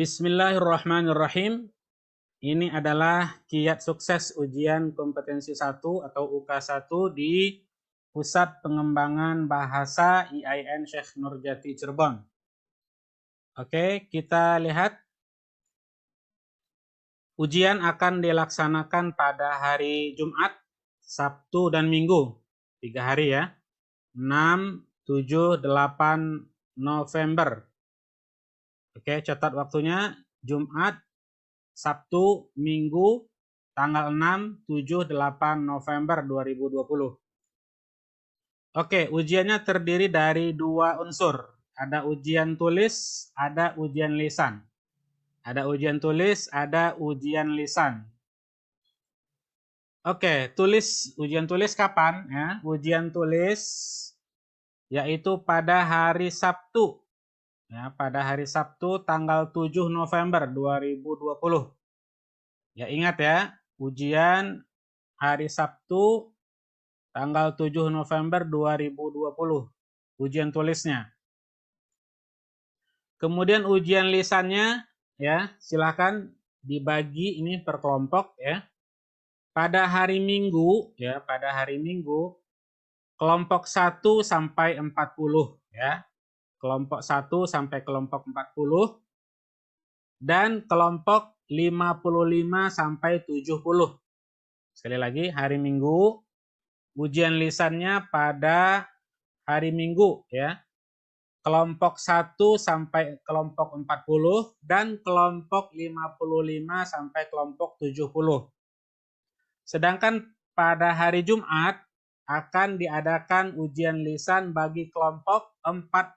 Bismillahirrahmanirrahim. Ini adalah kiat sukses ujian kompetensi 1 atau UK1 di Pusat Pengembangan Bahasa IAIN Syekh Nurjati Cirebon. Oke, kita lihat. Ujian akan dilaksanakan pada hari Jumat, Sabtu, dan Minggu. 3 hari ya. 6, 7, 8 November. Oke, catat waktunya. Jumat, Sabtu, Minggu, tanggal 6, 7, 8 November 2020. Oke, ujiannya terdiri dari 2 unsur. Ada ujian tulis, ada ujian lisan. Ada ujian tulis, ada ujian lisan. Oke, ujian tulis kapan ya? Ujian tulis yaitu pada hari Sabtu. Ya, pada hari Sabtu tanggal 7 November 2020. Ya, ingat ya, ujian hari Sabtu tanggal 7 November 2020. Ujian tulisnya. Kemudian ujian lisannya ya, silakan dibagi ini per kelompok ya. Pada hari Minggu ya, pada hari Minggu kelompok 1 sampai 40 ya. Kelompok 1 sampai kelompok 40 dan kelompok 55 sampai 70. Sekali lagi, hari Minggu ujian lisannya pada hari Minggu ya. Kelompok 1 sampai kelompok 40 dan kelompok 55 sampai kelompok 70. Sedangkan pada hari Jumat akan diadakan ujian lisan bagi kelompok 41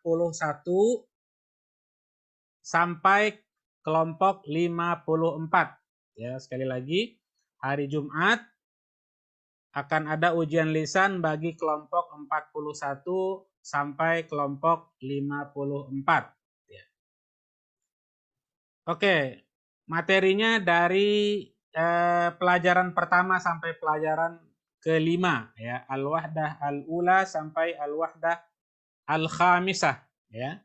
sampai kelompok 54. Ya, sekali lagi, hari Jumat akan ada ujian lisan bagi kelompok 41 sampai kelompok 54. Ya. Oke, materinya dari pelajaran pertama sampai pelajaran kelima ya, al-wahdah al-ula sampai al-wahdah al-khamisah ya.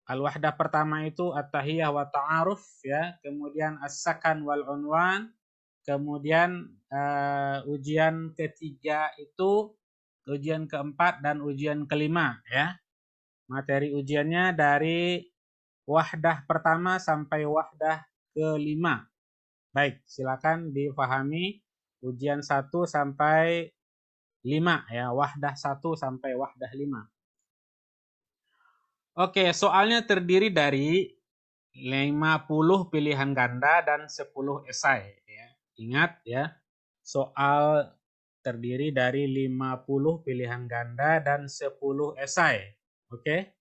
Al-wahdah pertama itu at-tahiyah wa ta'aruf ya, kemudian as-sakan wal unwan, kemudian ujian ketiga itu ujian keempat dan ujian kelima ya. Materi ujiannya dari wahdah pertama sampai wahdah kelima. Baik, silakan dipahami ujian 1 sampai 5 ya, wahdah 1 sampai wahdah 5. Oke, soalnya terdiri dari 50 pilihan ganda dan 10 esai ya. Ingat ya, soal terdiri dari 50 pilihan ganda dan 10 esai. Oke.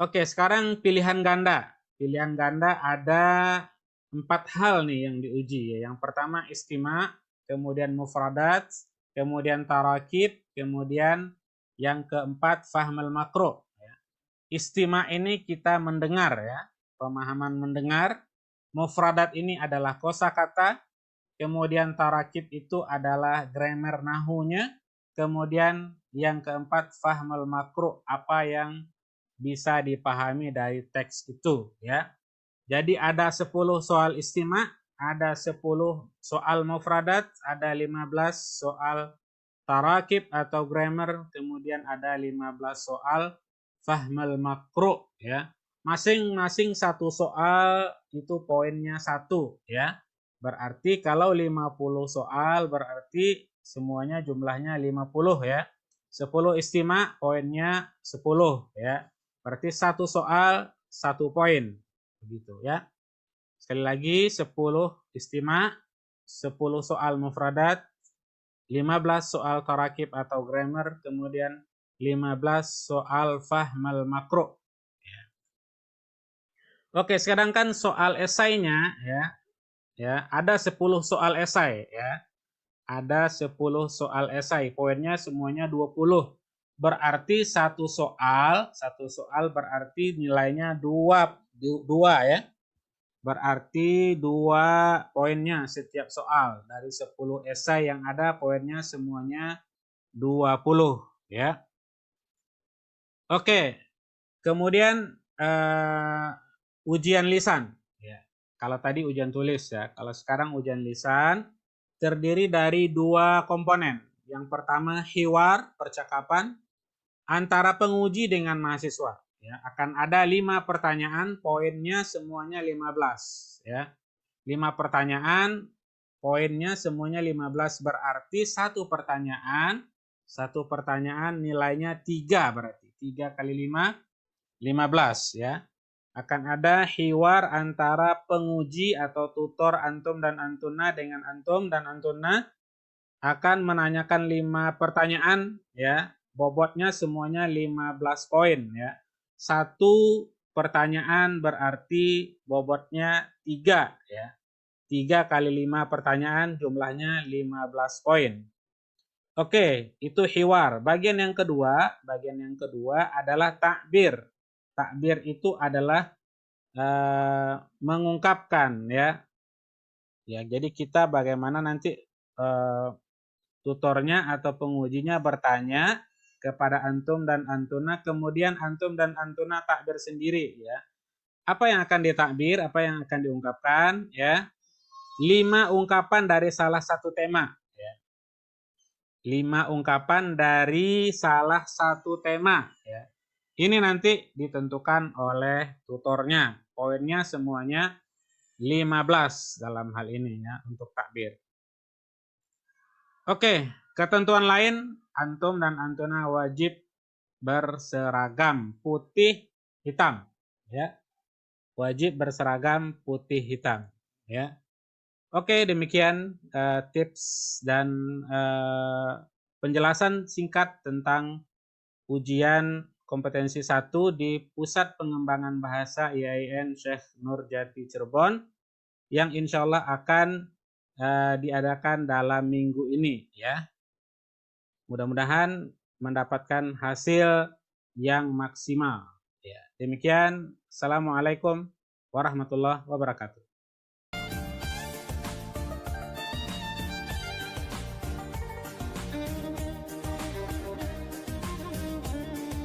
Oke, sekarang pilihan ganda. Pilihan ganda ada 4 hal nih yang diuji ya. Yang pertama istima, kemudian mufradat, kemudian tarakib, kemudian yang keempat fahmul makro. Istima ini kita mendengar ya, pemahaman mendengar. Mufradat ini adalah kosakata, kemudian tarakib itu adalah grammar nahunya, kemudian yang keempat fahmul makro, apa yang bisa dipahami dari teks itu ya. Jadi ada 10 soal istima, ada 10 soal mufradat, ada 15 soal tarakib atau grammar, kemudian ada 15 soal fahmul makro ya. Masing-masing satu soal itu poinnya 1 ya. Berarti kalau 50 soal berarti semuanya jumlahnya 50 ya. 10 istima poinnya 10 ya. Berarti satu soal 1 poin begitu ya. Sekali lagi 10 istima, 10 soal mufradat, 15 soal tarakib atau grammar, kemudian 15 soal fahmal makro. Ya. Oke, sekarang kan soal esainya ya ada 10 soal esai ya. Ada 10 soal esai, poinnya semuanya 20. Berarti satu soal berarti nilainya 2 ya. Berarti 2 poinnya setiap soal. Dari 10 esai yang ada poinnya semuanya 20 ya. Oke, kemudian ujian lisan. Ya. Kalau tadi ujian tulis ya, kalau sekarang ujian lisan terdiri dari 2 komponen. Yang pertama hiwar, percakapan antara penguji dengan mahasiswa. Ya, akan ada 5 pertanyaan, poinnya semuanya 15. Ya. 5 pertanyaan, poinnya semuanya 15, berarti satu pertanyaan nilainya 3 berarti. 3 kali 5, 15 ya. Akan ada hiwar antara penguji atau tutor antum dan antuna dengan antum dan antuna akan menanyakan 5 pertanyaan ya. Bobotnya semuanya 15 poin ya. Satu pertanyaan berarti bobotnya 3 ya. 3 kali 5 pertanyaan jumlahnya 15 poin. Oke, itu hiwar. Bagian yang kedua adalah takbir. Takbir itu adalah mengungkapkan ya. Ya, jadi kita bagaimana nanti tutornya atau pengujinya bertanya kepada antum dan antuna, kemudian antum dan antuna takbir sendiri ya. Apa yang akan ditakbir, apa yang akan diungkapkan ya? 5 ungkapan dari salah satu tema ya. 5 ungkapan dari salah satu tema ya. Ini nanti ditentukan oleh tutornya. Poinnya semuanya 15 dalam hal ini ya untuk takbir. Oke, ketentuan lain, antum dan antuna wajib berseragam putih hitam ya. Wajib berseragam putih hitam ya. Oke, demikian tips dan penjelasan singkat tentang ujian kompetensi 1 di Pusat Pengembangan Bahasa IAIN Syekh Nurjati Cirebon yang insya Allah akan diadakan dalam minggu ini ya. Mudah-mudahan mendapatkan hasil yang maksimal. Ya, demikian. Assalamualaikum warahmatullahi wabarakatuh.